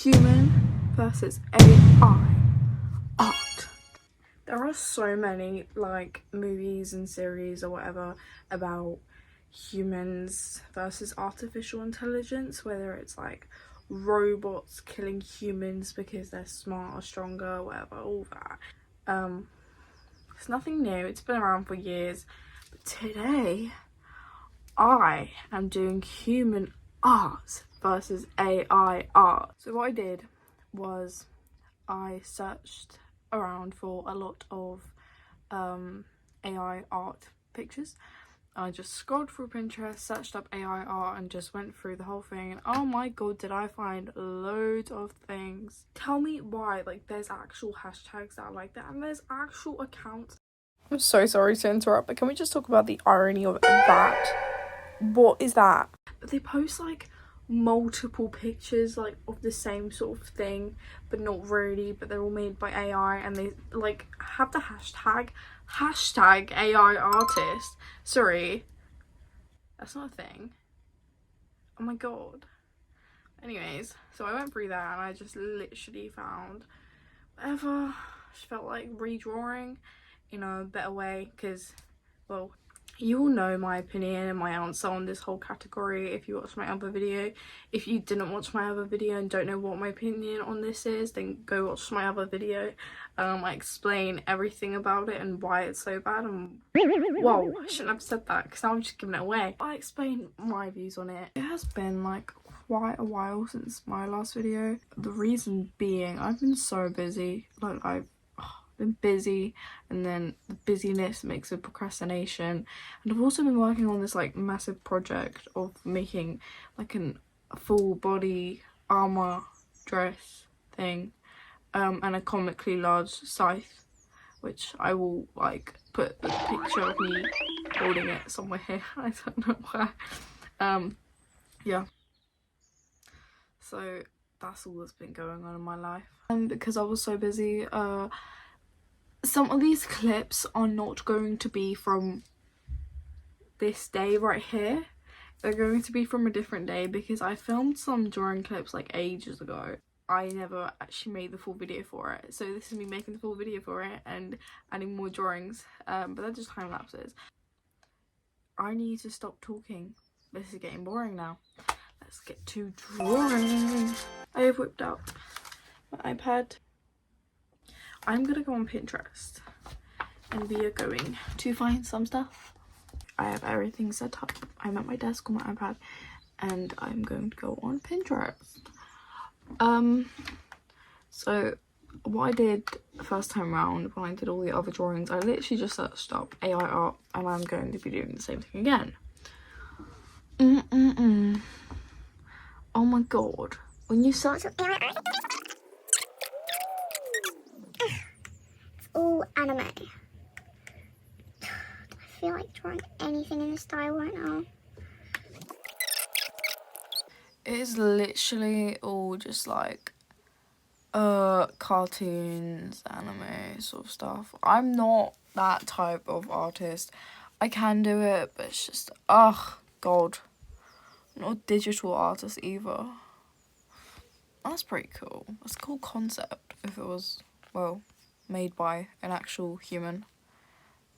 Human versus AI art. There are so many like movies and series or whatever about humans versus artificial intelligence, whether it's like robots killing humans because they're smarter, stronger, whatever, all that. It's nothing new, it's been around for years, but today I am doing human art versus AI art. So what I did was I searched around for a lot of AI art pictures. I just scrolled through Pinterest, searched up AI art and just went through the whole thing, and oh my god, did I find loads of things. Tell me why, like there's actual hashtags that are like that and there's actual accounts. I'm so sorry to interrupt, but can we just talk about the irony of that? What is that? But they post like multiple pictures like of the same sort of thing, but not really, but they're all made by AI, and they like have the hashtag AI artist. Sorry, that's not a thing. Oh my god. Anyways, so I went through that and I just literally found whatever I just felt like redrawing in a better way, because well, you all know my opinion and my answer on this whole category if you watched my other video. If you didn't watch my other video and don't know what my opinion on this is, then go watch my other video. I explain everything about it and why it's so bad. And whoa, I shouldn't have said that because now I'm just giving it away. I explain my views on it. It has been like quite a while since my last video. The reason being I've been so busy. Like I've been busy, and then the busyness makes a procrastination, and I've also been working on this like massive project of making like a full body armor dress thing, and a comically large scythe, which I will like put the picture of me holding it somewhere here. I don't know where. Yeah, so that's all that's been going on in my life, and because I was so busy, some of these clips are not going to be from this day right here. They're going to be from a different day because I filmed some drawing clips like ages ago. I never actually made the full video for it, so this is me making the full video for it and adding more drawings, but they're just time lapses. I need to stop talking. This is getting boring now. Let's get to drawing. I have whipped out my iPad. I'm gonna go on Pinterest and we are going to find some stuff. I have everything set up. I'm at my desk on my iPad and I'm going to go on Pinterest. So what I did first time round when I did all the other drawings, I literally just searched up AI art and I'm going to be doing the same thing again. Oh my god. When you search up AI art, all anime. I feel like drawing anything in this style right now. it is literally all just like cartoons, anime sort of stuff. I'm not that type of artist. I can do it, but it's just god. I'm not a digital artist either. That's pretty cool. That's a cool concept if it was, well, made by an actual human.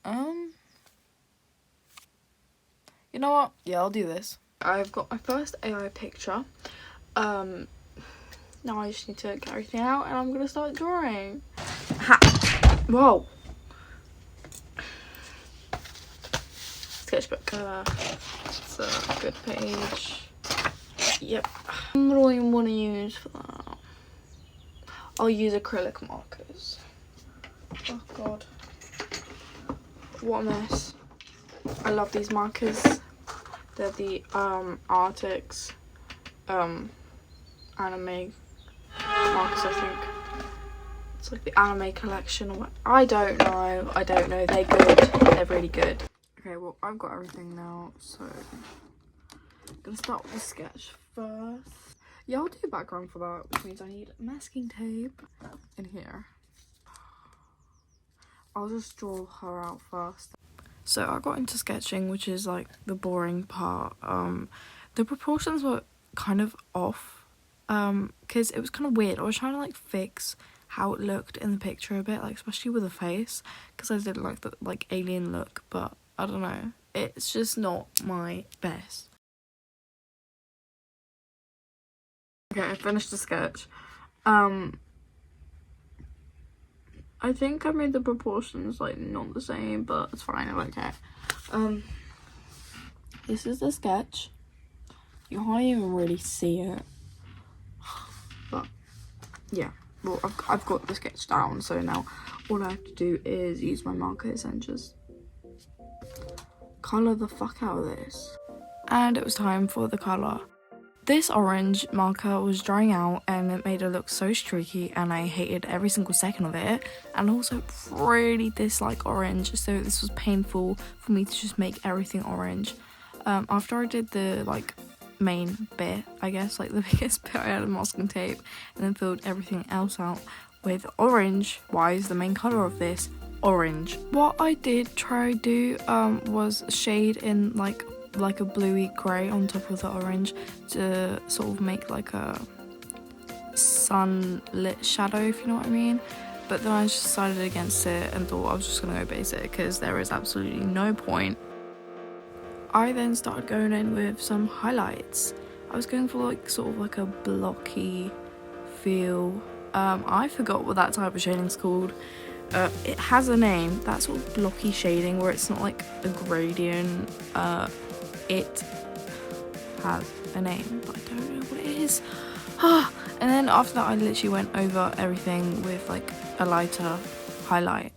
You know what? Yeah, I'll do this. I've got my first AI picture. Now I just need to get everything out and I'm gonna start drawing. Ha! Whoa! Sketchbook. It's a good page. Yep. What do I want to use for that? I'll use acrylic markers. Oh god. What a mess. I love these markers. They're the Artix anime markers, I think. It's like the anime collection or what. I don't know. They're good. They're really good. Okay, well I've got everything now, so I'm gonna start with the sketch first. Yeah, I'll do a background for that, which means I need masking tape in here. I'll just draw her out first. So I got into sketching, which is like the boring part. The proportions were kind of off. because it was kind of weird. I was trying to like fix how it looked in the picture a bit, like especially with the face, because I did like the like alien look, but I don't know, it's just not my best. Okay, I finished the sketch. I think I made the proportions like not the same, but it's fine, I don't care. This is the sketch. You can't even really see it, but yeah. Well, I've got the sketch down, so now all I have to do is use my markers and just colour the fuck out of this. And it was time for the colour. This orange marker was drying out and it made it look so streaky, and I hated every single second of it, and also really dislike orange, so this was painful for me to just make everything orange. After I did the like main bit, I guess, like the biggest bit, I had masking tape and then filled everything else out with orange. Why is the main colour of this orange? What I did try to do was shade in like a bluey grey on top of the orange to sort of make like a sunlit shadow, if you know what I mean. But then I just decided against it and thought I was just gonna go basic because there is absolutely no point. I then started going in with some highlights. I was going for like sort of like a blocky feel. I forgot what that type of shading's called. It has a name, that sort of blocky shading where it's not like a gradient. It has a name, but I don't know what it is. And then after that I literally went over everything with like a lighter highlight,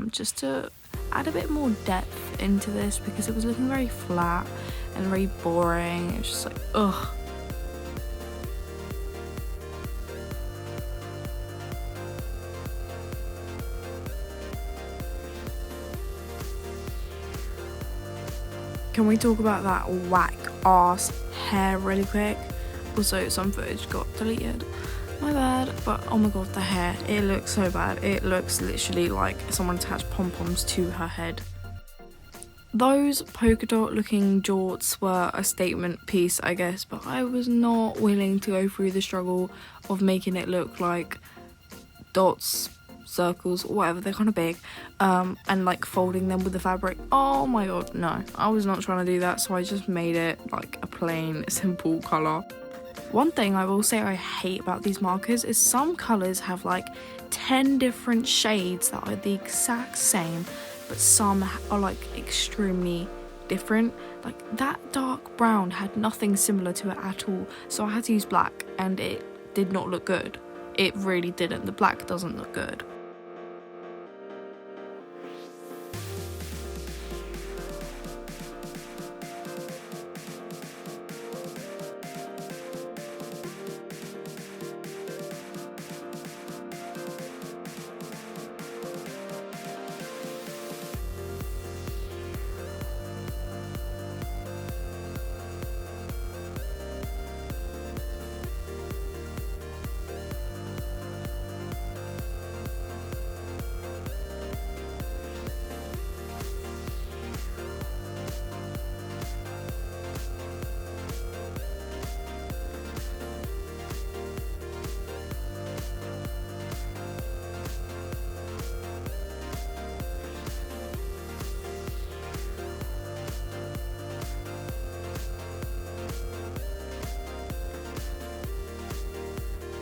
just to add a bit more depth into this because it was looking very flat and very boring. It was just like, ugh. Can we talk about that whack ass hair really quick? Also, some footage got deleted. My bad, but oh my god, the hair. It looks so bad. It looks literally like someone attached pom-poms to her head. Those polka dot looking jorts were a statement piece, I guess, but I was not willing to go through the struggle of making it look like dots, circles, whatever, they're kind of big, and like folding them with the fabric. Oh my god, no, I was not trying to do that, so I just made it like a plain simple colour. One thing I will say I hate about these markers is some colours have like 10 different shades that are the exact same, but some are like extremely different. Like that dark brown had nothing similar to it at all, so I had to use black and it did not look good. It really didn't. The black doesn't look good.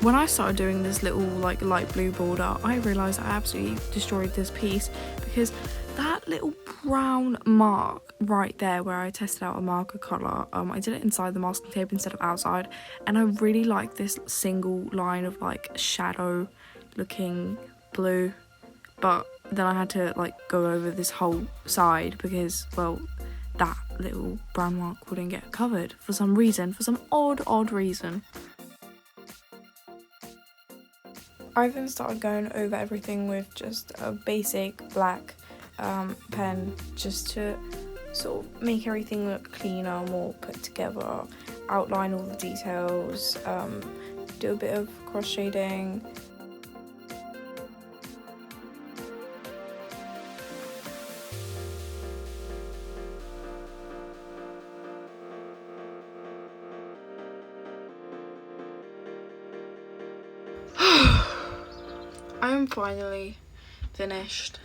When I started doing this little like light blue border, I realised I absolutely destroyed this piece because that little brown mark right there where I tested out a marker colour, I did it inside the masking tape instead of outside, and I really like this single line of like shadow looking blue, but then I had to like go over this whole side because, well, that little brown mark wouldn't get covered for some reason, for some odd reason. I then started going over everything with just a basic black pen, just to sort of make everything look cleaner, more put together, outline all the details, do a bit of cross shading. I am finally finished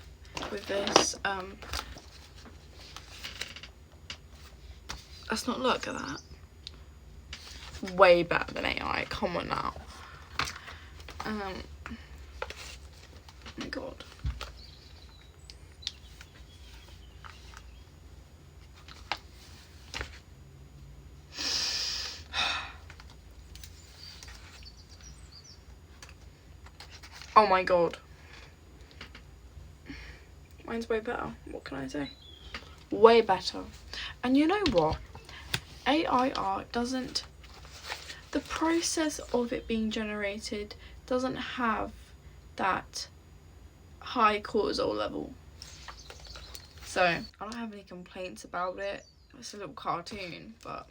with this. Let's not look at that. Way better than AI. Come on now. Oh my god. Oh my god. Mine's way better. What can I say? Way better. And you know what? AI art doesn't... The process of it being generated doesn't have that high cortisol level. So, I don't have any complaints about it. It's a little cartoon, but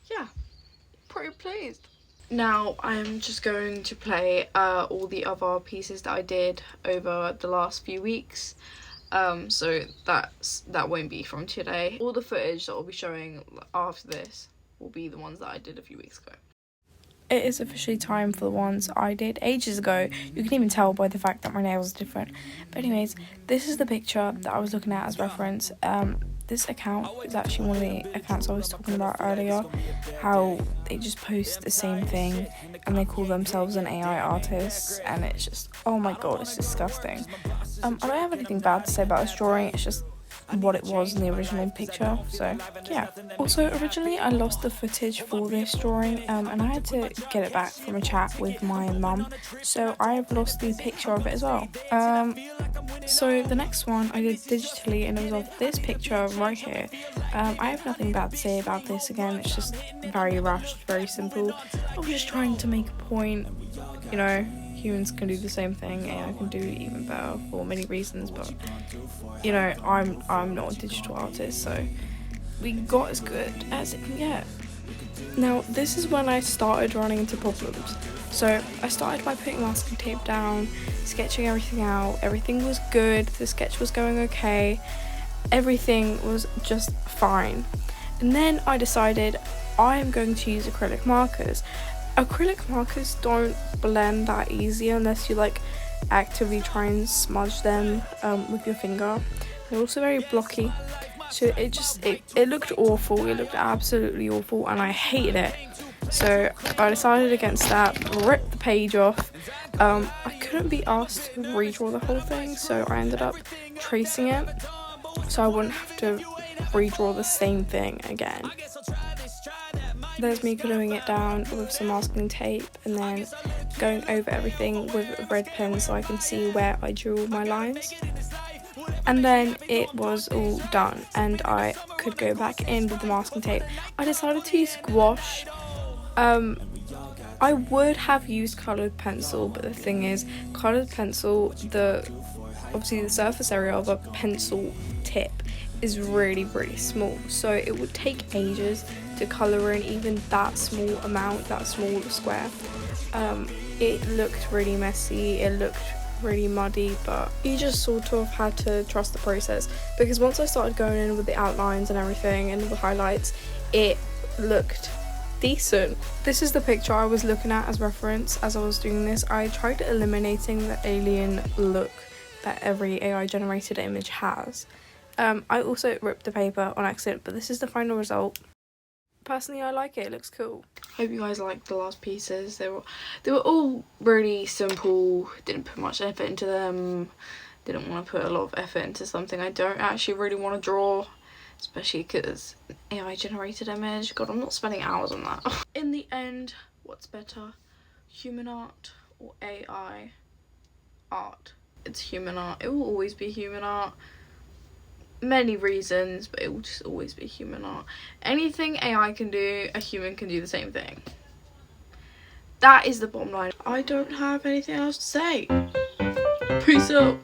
yeah, pretty pleased. Now I'm just going to play all the other pieces that I did over the last few weeks. So that won't be from today. All the footage that I'll be showing after this will be the ones that I did a few weeks ago. It is officially time for the ones I did ages ago. You can even tell by the fact that my nails are different. But anyways, this is the picture that I was looking at as reference. This account is actually one of the accounts I was talking about earlier, how they just post the same thing and they call themselves an AI artist, and it's just, oh my god, it's disgusting. I don't have anything bad to say about this drawing, it's just what it was in the original picture, so yeah. Also, originally I lost the footage for this drawing and I had to get it back from a chat with my mum, so I have lost the picture of it as well. So the next one I did digitally, and it was of this picture right here. I have nothing bad to say about this. Again, it's just very rushed, very simple. I was just trying to make a point, you know, humans can do the same thing, AI can do even better for many reasons, but you know, I'm not a digital artist, so we got as good as it can get. Now this is when I started running into problems. So I started by putting masking tape down, sketching everything out. Everything was good, the sketch was going okay, everything was just fine. And then I decided I am going to use acrylic markers. Acrylic markers don't blend that easy unless you like actively try and smudge them with your finger. They're also very blocky, so it looked awful. It looked absolutely awful and I hated it. So I decided against that, ripped the page off. I couldn't be asked to redraw the whole thing, so I ended up tracing it so I wouldn't have to redraw the same thing again. There's me gluing it down with some masking tape and then going over everything with a red pen so I can see where I drew all my lines. And then it was all done and I could go back in with the masking tape. I decided to use gouache. I would have used coloured pencil, but the thing is, coloured pencil, obviously the surface area of a pencil tip is really, really small, so it would take ages to colour in even that small amount, that small square. It looked really messy, it looked really muddy, but you just sort of had to trust the process, because once I started going in with the outlines and everything and the highlights, it looked decent. This is the picture I was looking at as reference as I was doing this. I tried eliminating the alien look that every AI generated image has. I also ripped the paper on accident, but this is the final result. Personally, I like it. It looks cool. Hope you guys liked the last pieces. They were all really simple. Didn't put much effort into them. Didn't want to put a lot of effort into something I don't actually really want to draw, especially because AI generated image. God, I'm not spending hours on that. In the end, what's better, human art or AI art? It's human art. It will always be human art. Many reasons, but it will just always be human art. Anything AI can do, a human can do the same thing. That is the bottom line. I don't have anything else to say. Peace out.